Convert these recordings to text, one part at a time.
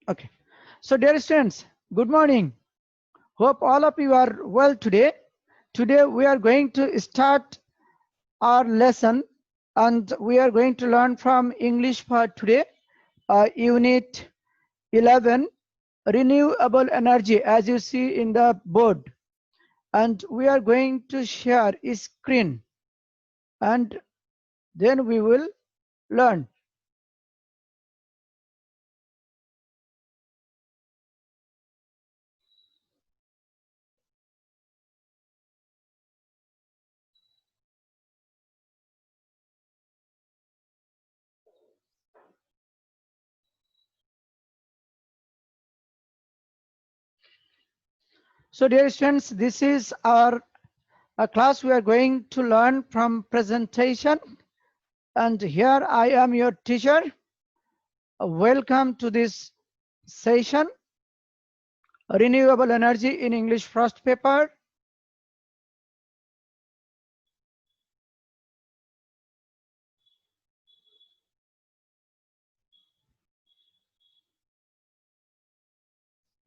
Okay. So dear students, good morning. Hope all of you are well today. Today we are going to start our lesson and we are going to learn from English for today, unit 11, renewable energy, as you see in the board. And we are going to share a screen and then we will learn. So dear students, this is our class. We are going to learn from presentation. And here I am your teacher. Welcome to this session, renewable energy in English first paper.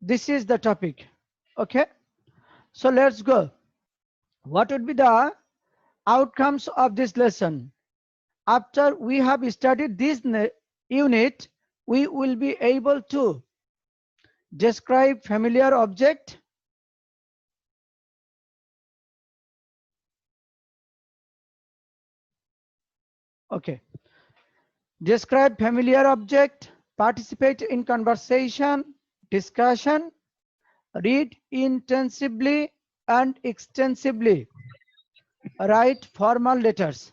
This is the topic. Okay, so let's go. What would be the outcomes of this lesson? After we have studied this unit, we will be able to describe familiar object, okay, describe familiar object, participate in conversation, discussion, read intensively and extensively, write formal letters.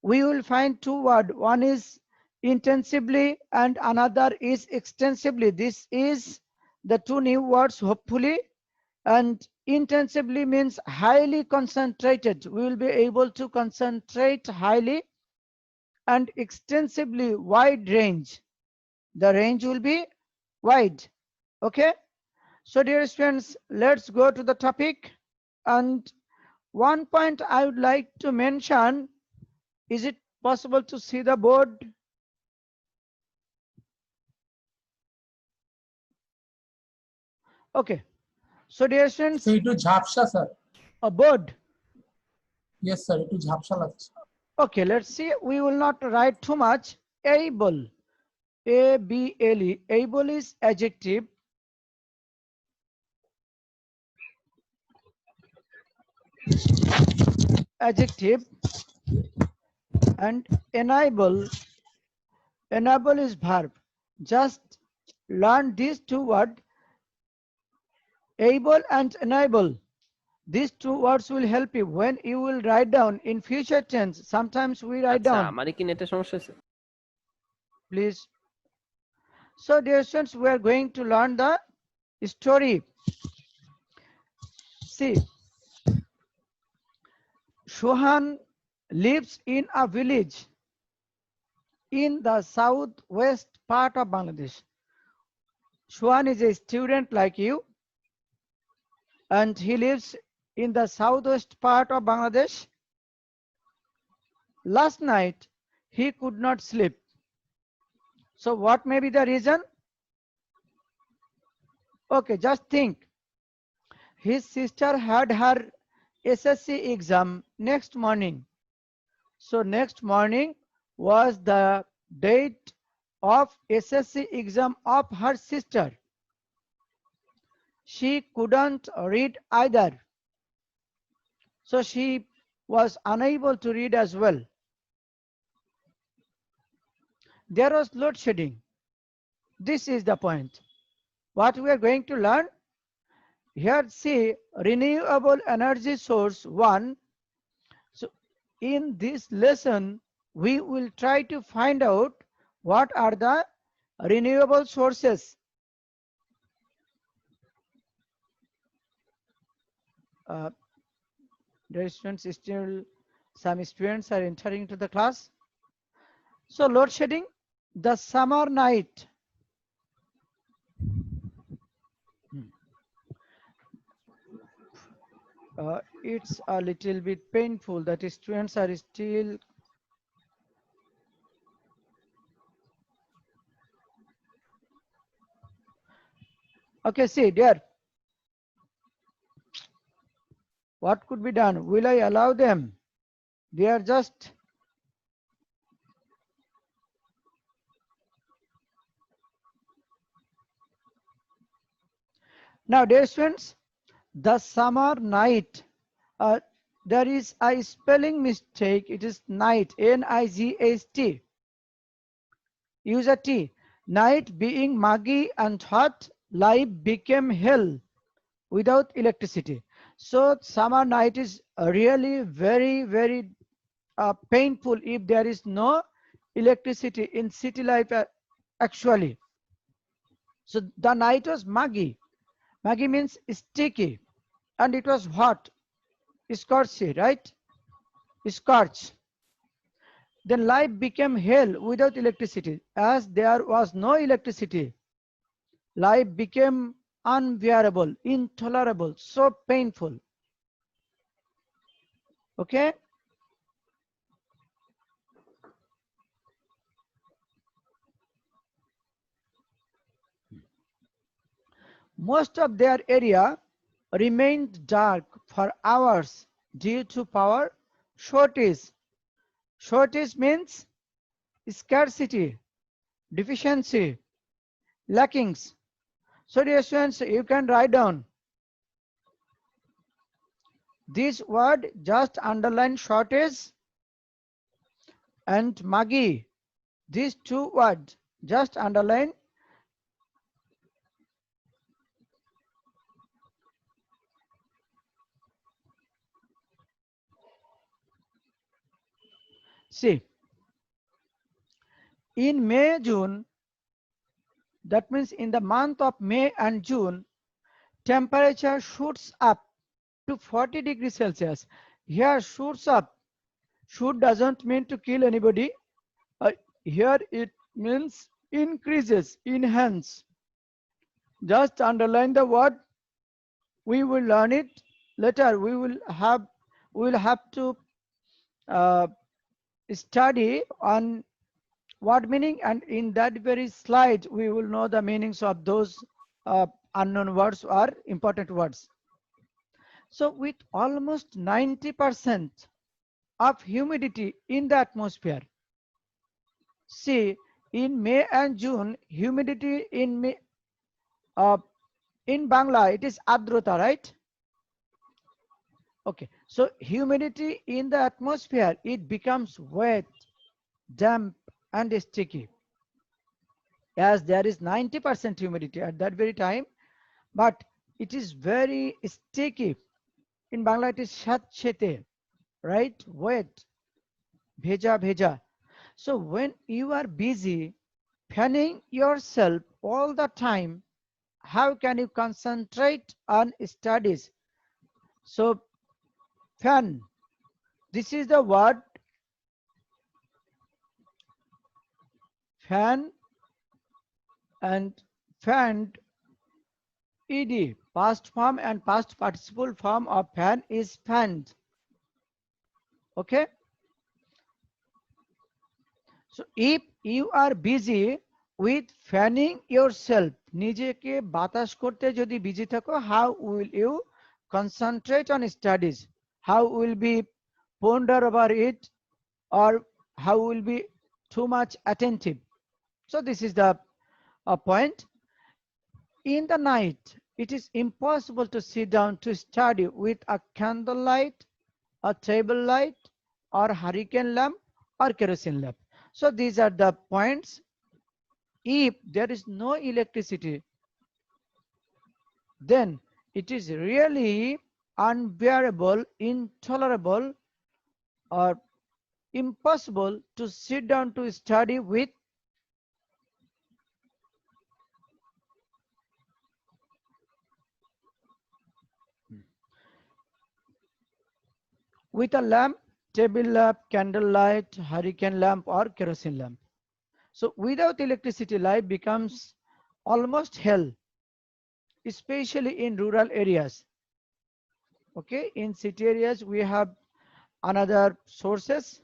We will find two words. One is intensively and another is extensively. This is the two new words, hopefully. And intensively means highly concentrated. We will be able to concentrate highly, and extensively wide range. The range will be wide. Okay. So dear students, let's go to the topic. And one point I would like to mention, is it possible to see the board? Okay. So dear students, So একটু ঝাপসা sir. a board. Yes sir, একটু ঝাপসা লাগছে। Okay, let's see. We will not write too much. Able, A-B-L-E. Able is adjective. Adjective. And enable. Enable is verb. Just learn these two words. Able and enable. These two words will help you when you will write down in future tense. Sometimes we write down. আমারে কি নেটে সমস্যা আছে? Please. So dear students, we are going to learn the story. See, Shohan lives in a village in the southwest part of Bangladesh. Shohan is a student like you, and he lives in the southwest part of Bangladesh. Last night, he could not sleep. So what may be the reason? Okay, just think. His sister had her SSC exam next morning. So next morning was the date of SSC exam of her sister. She couldn't read either. So she was unable to read as well. There was load shedding. This is the point. What we are going to learn? Here see renewable energy source 1. So in this lesson, we will try to find out what are the renewable sources. Dear students, still some students are entering to the class. So load shedding, the summer night. It's a little bit painful that students are still Okay, see there. What could be done? Will I allow them? They are just now, dear students, the summer night. Uh, there is a spelling mistake. It is night, N-I-G-H-T. Use a T. Night being muggy and hot, life became hell without electricity. So summer night is really very painful if there is no electricity in city life actually. So the night was muggy. Muggy means sticky, and it was hot, scorchy, right? Scorch. Then life became hell without electricity. As there was no electricity, life became unbearable, intolerable, so painful. Okay? Most of their area remained dark for hours due to power shortage. Shortage means scarcity, deficiency, lackings. So dear students, you can write down this word, just underline shortage and muggy. These two words, just underline. See, in May, June, that means in the month of May and June, temperature shoots up to 40 degrees Celsius. Here shoots up. Shoot doesn't mean to kill anybody. Here it means increases, enhance. Just underline the word. We will learn it later. We will have to uh, study on word meaning, and in that very slide we will know the meanings of those unknown words or important words. So with almost 90% of humidity in the atmosphere, see, in May and June, humidity in in Bangla it is adrota, right? Okay, so humidity in the atmosphere, it becomes wet, damp and sticky, as there is 90% humidity at that very time, but it is very sticky. In Bangla it is shatchete, right? Wet, bheja bheja. So when you are busy fanning yourself all the time, how can you concentrate on studies? So fan, this is the word fan, and fanned, ed, past form and past participle form of fan is fanned. Okay, so if you are busy with fanning yourself, নিজেকে বাতাস করতে যদি busy থাকো, how will you concentrate on studies? How will be ponder over it, or how will be too much attentive? So this is the point. In the night, it is impossible to sit down to study with a candle light, a table light, or hurricane lamp, or kerosene lamp. So these are the points. If there is no electricity, then it is really unbearable, intolerable, or impossible to sit down to study with a lamp, table lamp, candle light, hurricane lamp, or kerosene lamp. So without electricity, life becomes almost hell, especially in rural areas. Okay, in city areas we have another sources,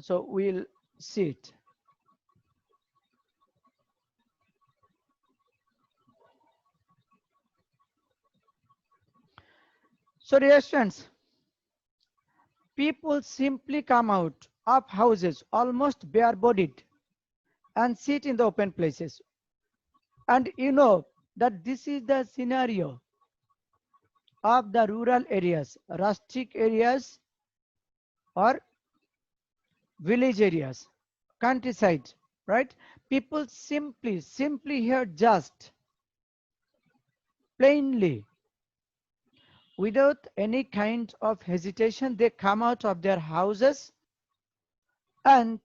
so we'll see it. So dear students, people simply come out of houses almost bare-bodied and sit in the open places. And you know that this is the scenario of the rural areas, rustic areas or village areas, countryside, right? People simply here just plainly, without any kind of hesitation, they come out of their houses and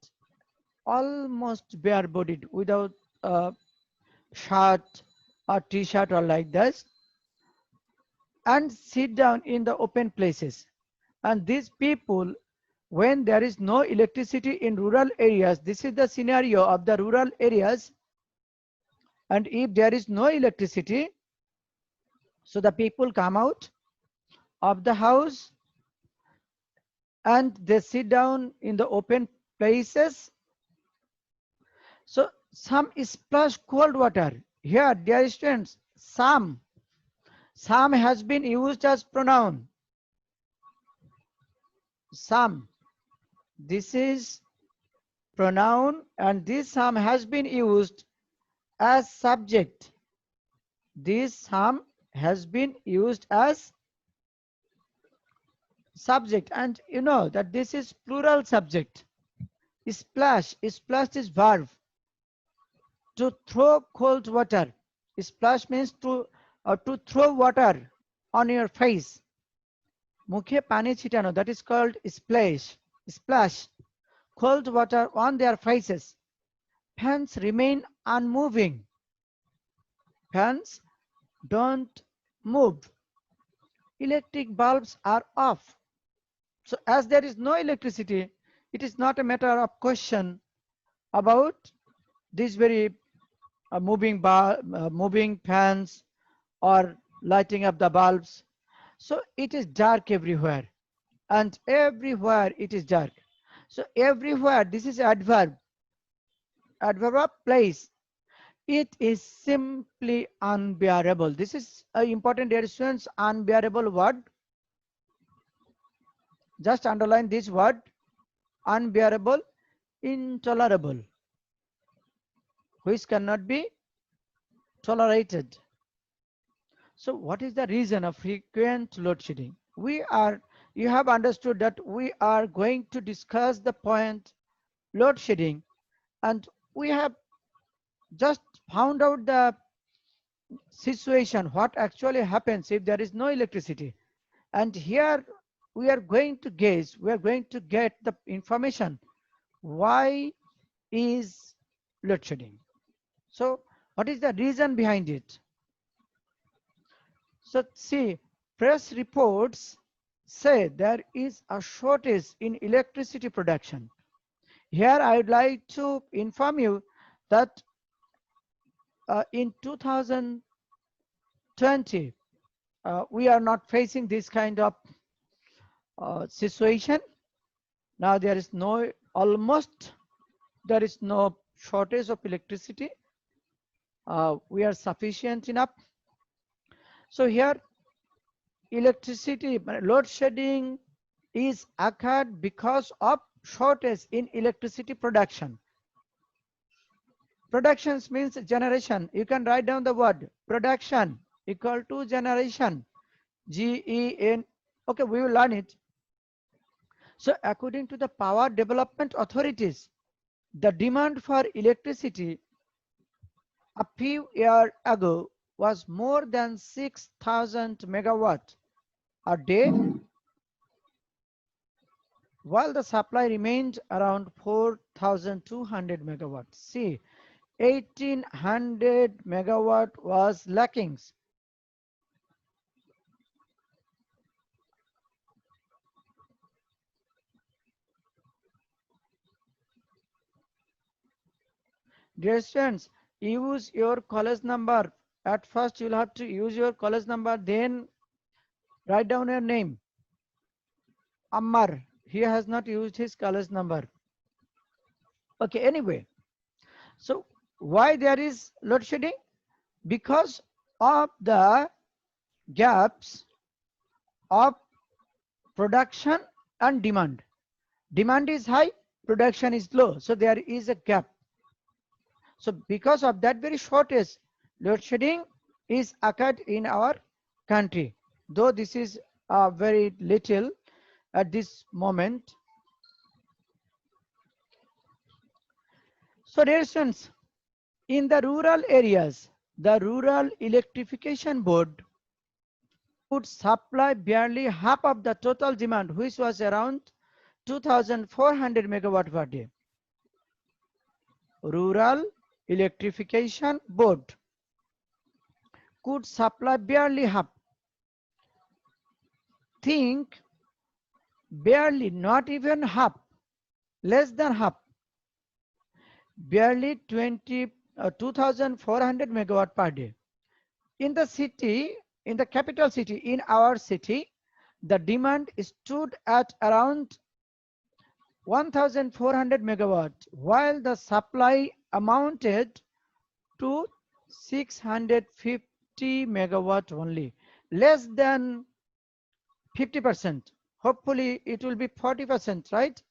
almost bare-bodied without a shirt or t-shirt or like this, and sit down in the open places. And these people, when there is no electricity in rural areas, this is the scenario of the rural areas, and if there is no electricity, so the people come out of the house and they sit down in the open places. So some splash cold water. Here, dear students, some has been used as pronoun. Some. This is pronoun and this some has been used as subject. This some has been used as subject, and you know that this is plural subject. Splash is verb. To throw cold water. Splash means to throw water on your face. Mukhe pani chitano, that is called splash. Splash. Cold water on their faces. Fans remain unmoving. Fans don't move. Electric bulbs are off. So as there is no electricity, it is not a matter of question about this very moving fans or lighting up the bulbs. So it is dark everywhere, and everywhere it is dark. So everywhere, this is adverb of place. It is simply unbearable. This is an important, dear students, unbearable word. Just underline this word, unbearable, intolerable, which cannot be tolerated. So what is the reason of frequent load shedding? You have understood that we are going to discuss the point load shedding, and we have just found out the situation, what actually happens if there is no electricity. And here we are going to get the information, why is load shedding. So what is the reason behind it? So see, press reports say there is a shortage in electricity production. Here I would like to inform you that in 2020, we are not facing this kind of situation. Now there is no shortage of electricity. We are sufficient enough. So here electricity load shedding is occurred because of shortage in electricity production. Productions means generation. You can write down the word production equal to generation. GEN. Okay, we will learn it. So according to the power development authorities, the demand for electricity a few years ago was more than 6,000 megawatt a day, while the supply remained around 4,200 megawatts. See, 1,800 megawatt was lacking. Dear students, use your college number. At first, you'll have to use your college number, then write down your name. Ammar, he has not used his college number. Okay, anyway. So why there is load shedding? Because of the gaps of production and demand. Demand is high, production is low, so there is a gap. So because of that very shortage, load shedding is occurred in our country, though this is very little at this moment. So dear students, in the rural areas, the Rural Electrification Board would supply barely half of the total demand, which was around 2,400 megawatt per day. Rural Electrification Board could supply barely half. Think barely, not even half, less than half. Barely 2,400 megawatt per day. In the city, in the capital city, in our city, the demand stood at around 1,400 megawatt, while the supply amounted to 650 megawatt only, less than 50%. Hopefully it will be 40%, right?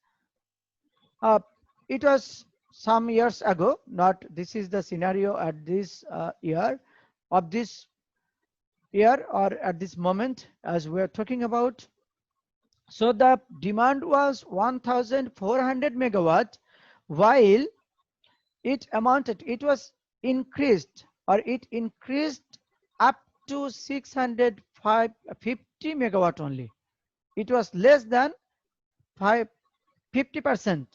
It was some years ago, not this is the scenario at this year of this year or at this moment as we are talking about. So the demand was 1,400 megawatt, while it was increased, or it increased up to 650 megawatt only. It was less than 50%.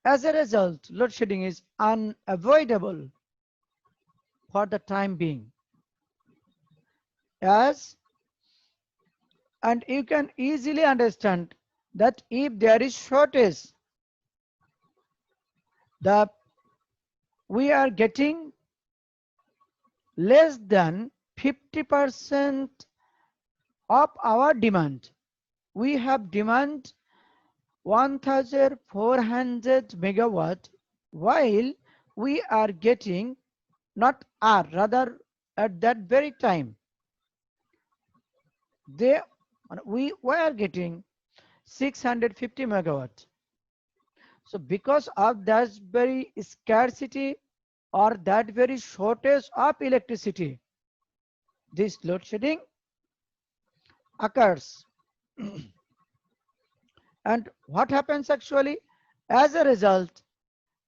As a result, load shedding is unavoidable for the time being. And you can easily understand that if there is shortage, we are getting less than 50% of our demand. We have demand 1,400 megawatt, while we are getting, not are, rather at that very time, we were getting 650 megawatt. So because of that very scarcity or that very shortage of electricity, this load shedding occurs. And what happens actually? As a result,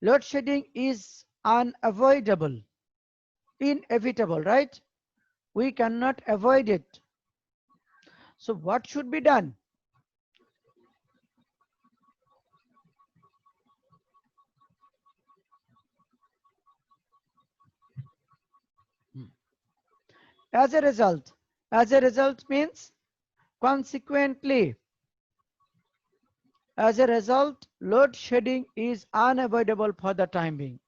load shedding is unavoidable, inevitable, right? We cannot avoid it. So what should be done? As a result means consequently, as a result, load shedding is unavoidable for the time being.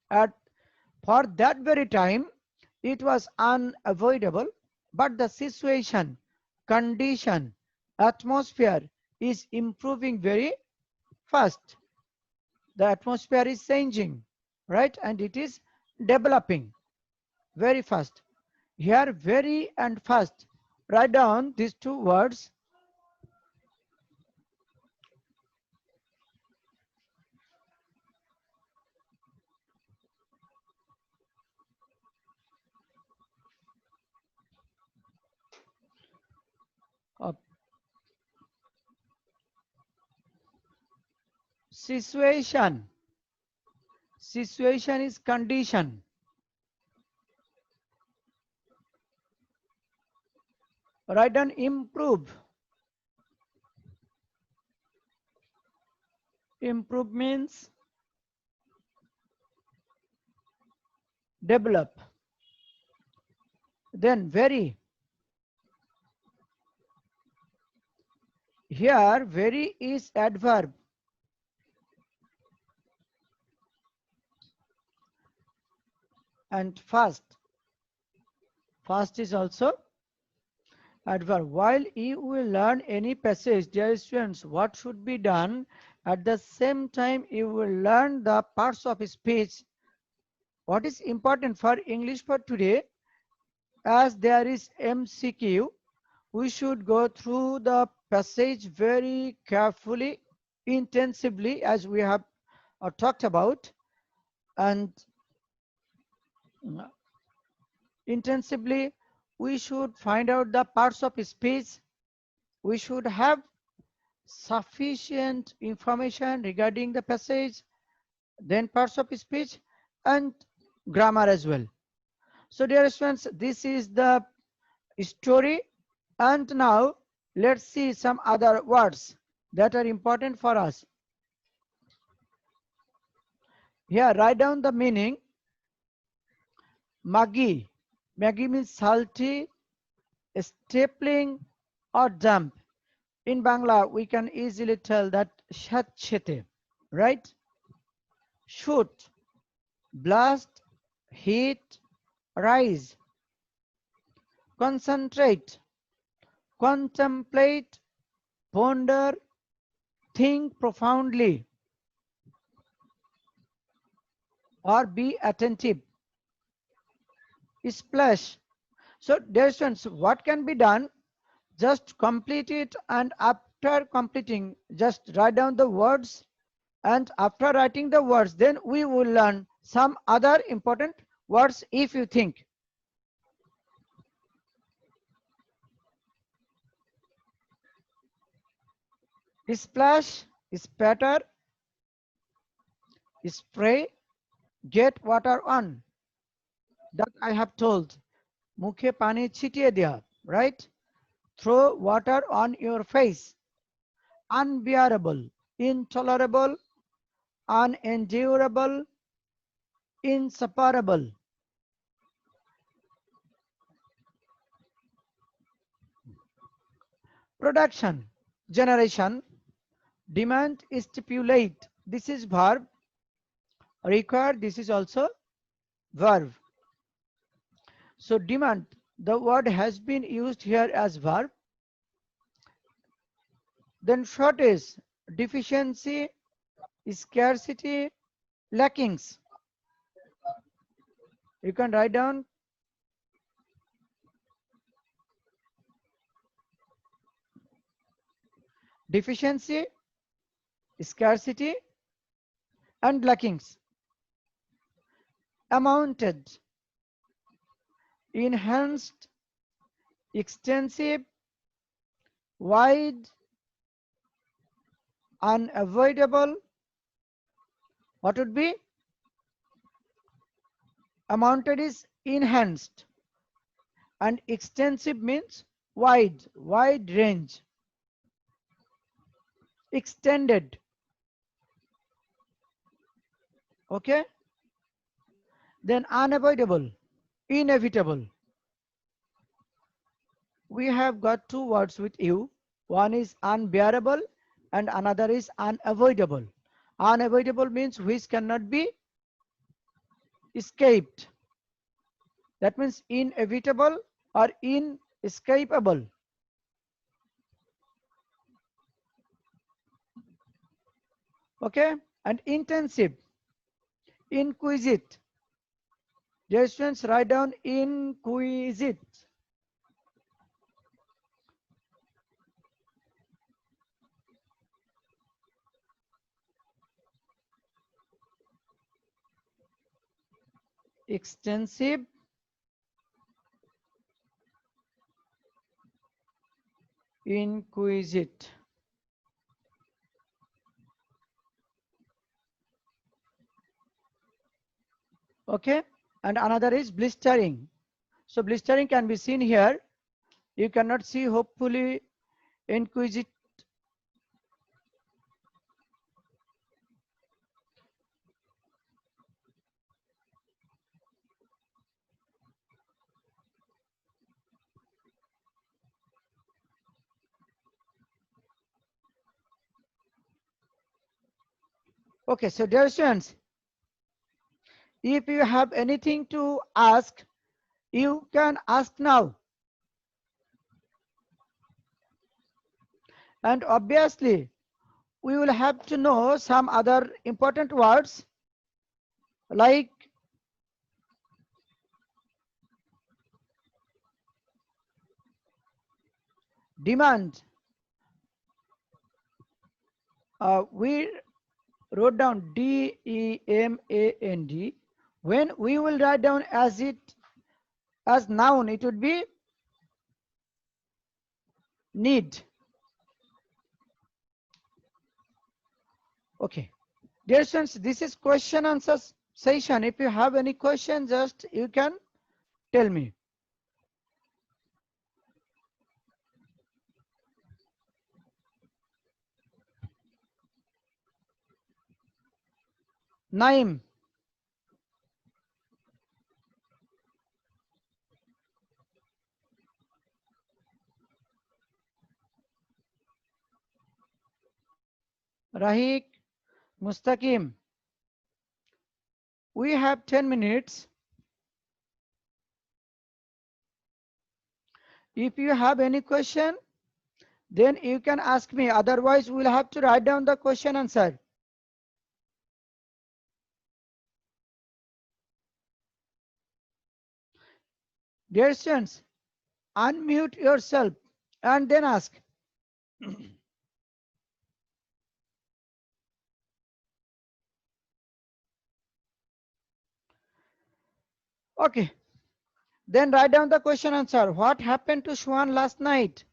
For that very time, it was unavoidable, but the situation, condition, atmosphere is improving very fast. The atmosphere is changing, right? And it is developing very fast. Here, very and fast. Write down these two words. Situation. Situation is condition. Write down improve. Improve means develop. Then very. Here very is adverb. And fast. Fast is also adverb. While you will learn any passage, dear students, what should be done, at the same time you will learn the parts of speech. What is important for English for today, as there is MCQ, we should go through the passage very carefully, intensively, as we have talked about, and intensively we should find out the parts of speech. We should have sufficient information regarding the passage, then parts of speech and grammar as well. So dear students, this is the story, and now let's see some other words that are important for us. Here, write down the meaning. Muggy. Muggy means salty, stapling, or damp. In Bangla, we can easily tell that shatchete, right? Shoot, blast, heat, rise. Concentrate, contemplate, ponder, think profoundly, or be attentive. Splash. So dear students, what can be done? Just complete it, and after completing, just write down the words, and after writing the words, then we will learn some other important words if you think. Splash, spatter, spray, get water on. That I have told. Mukhe pani chitiye diya, right? Throw water on your face. Unbearable, intolerable, unendurable, insufferable. Production, generation, demand, stipulate. This is verb. Require, this is also verb. So demand, the word has been used here as verb. Then shortage, deficiency, scarcity, lackings. You can write down deficiency, scarcity, and lackings. Amounted, enhanced, extensive, wide, unavoidable. What would be? Amounted is enhanced, and extensive means wide, wide range. Extended. Okay. Then unavoidable, inevitable. We have got two words with you. One is unbearable and another is unavoidable. Unavoidable means which cannot be escaped. That means inevitable or inescapable. Okay. And intensive, inquisite. Dear students, write down inquisite. Extensive, inquisite. Okay. And another is blistering. So blistering can be seen here. You cannot see, hopefully, inquisite. Okay, so dear students, if you have anything to ask, you can ask now. And obviously, we will have to know some other important words like demand. We wrote down demand. When we will write down as noun, it would be need. Okay, dear students, this is question answer session. If you have any question, just you can tell me. Naim. Rahik. Mustaqim. We have 10 minutes. If you have any question, then you can ask me. Otherwise, we'll have to write down the question answer. Dear students, unmute yourself and then ask. Okay. Then write down the question answer. What happened to Shwan last night?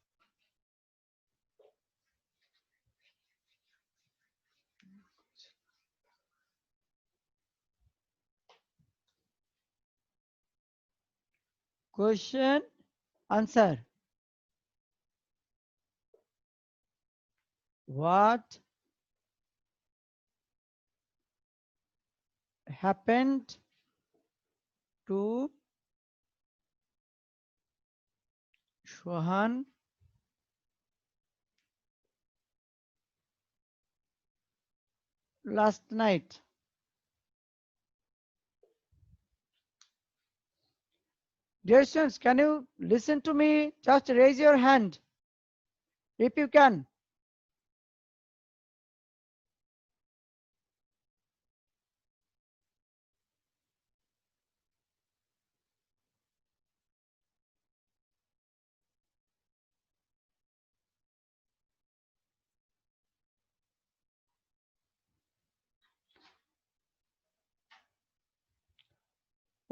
Question answer. What happened to Shwan last night? Dear students, can you listen to me? Just raise your hand if you can.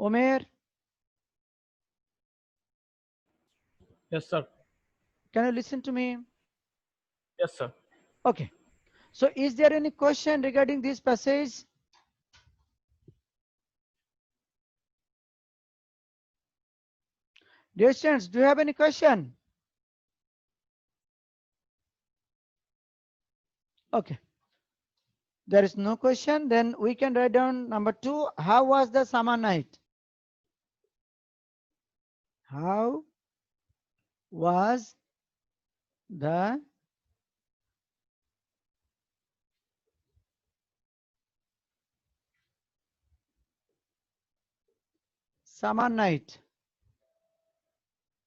Omer, Yes, sir. can you listen to me? Yes, sir. Okay. So is there any question regarding this passage? Dear students, do you have any question? Okay. There is no question. Then we can write down number 2. How was the summer night? How was the summer night?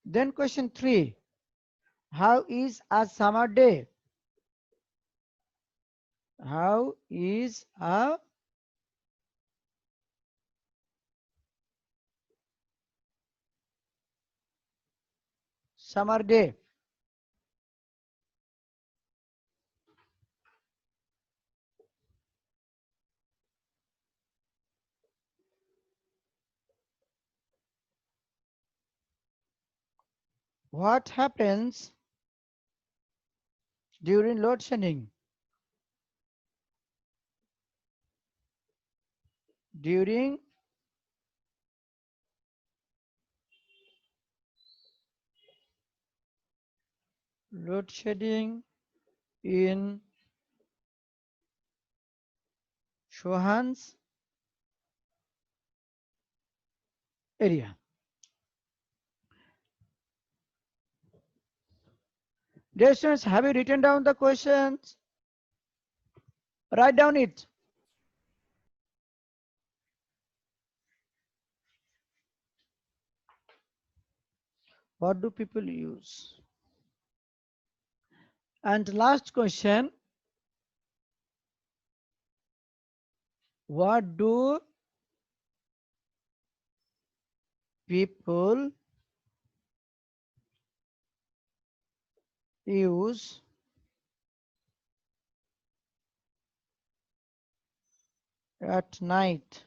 Then question 3. How is a summer day? How is a summer day? What happens during load shedding? During load shedding in Shwan's area. Dear students, have you written down the questions? Write down it. What do people use? And last question. What do people use at night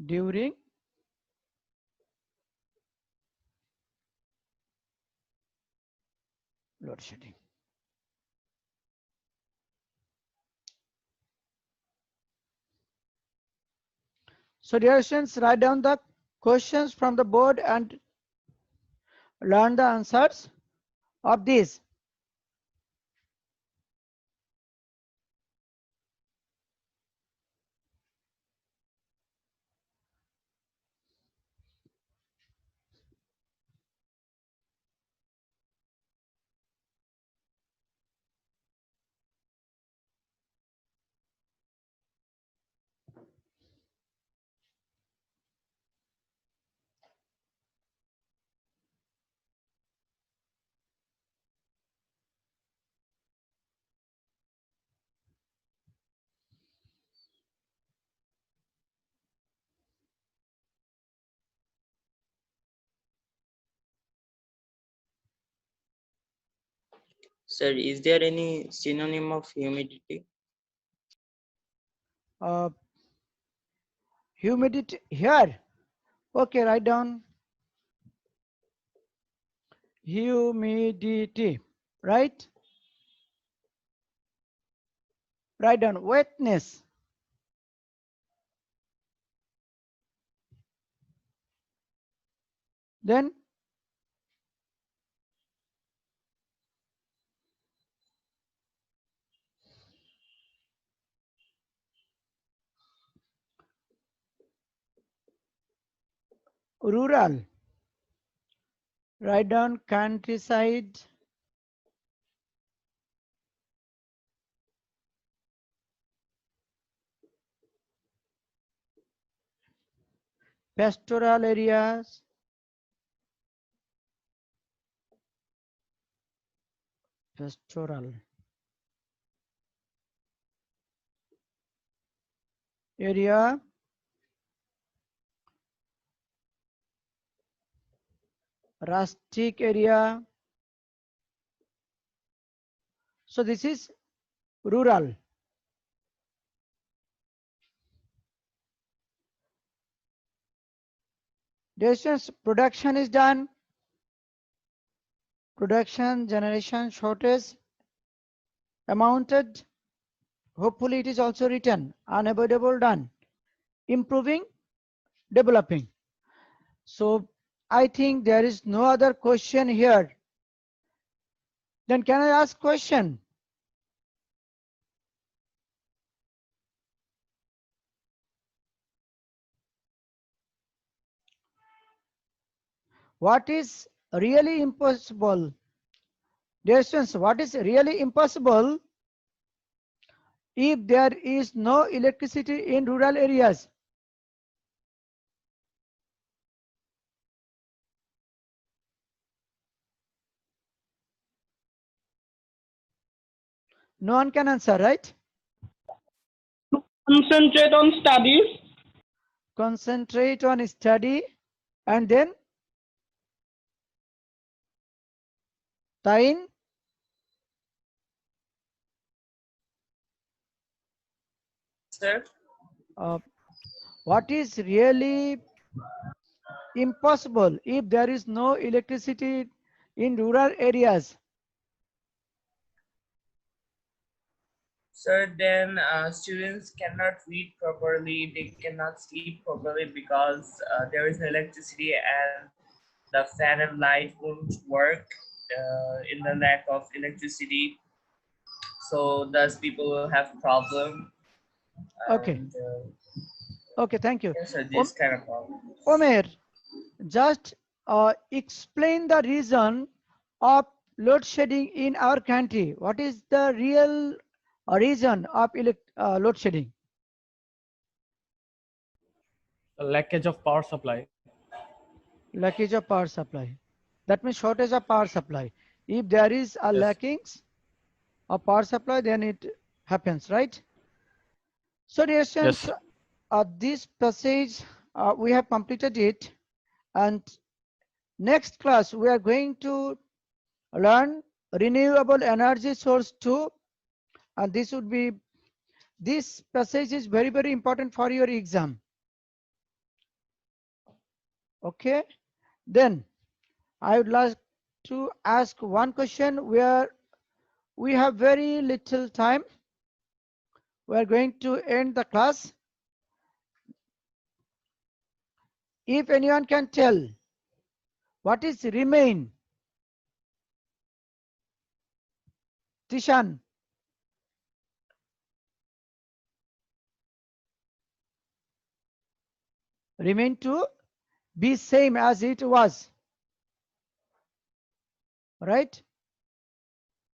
during load shedding. So dear students, write down the questions from the board and learn the answers of these. Sir, is there any synonym of humidity? Humidity here. Okay, write down humidity, right? Write down wetness. Then rural. Write down countryside. Pastoral areas. Pastoral area. Rustic area. So this is rural. Distance production is done. Production generation shortage amounted. Hopefully it is also written. Unavoidable done. Improving, developing. So I think there is no other question here. Then can I ask question? What is really impossible? Dear students, what is really impossible if there is no electricity in rural areas? No one can answer, right? Concentrate on studies. Concentrate on study and then Tain. Sir, What is really impossible if there is no electricity in rural areas? sir, then students cannot read properly, they cannot sleep properly because there is no electricity and the fan and light won't work in the lack of electricity. So thus people will have problem. Okay. And, Okay, thank you. yes, sir, this kind of problem. Omer, just explain the reason of load shedding in our country. What is the real reason of load shedding? The lackage of power supply. Lackage of power supply. That means shortage of power supply. If there is a Yes. lackings of power supply, then it happens, right? So dear students, Yes. this passage we have completed it, and Next class, we are going to learn renewable energy source 2, and this passage is very, very important for your exam. Okay, then I would like to ask one question where we have very little time. We are going to end the class. If anyone can tell what is remain? Tishan. Remain to be same as it was. Right?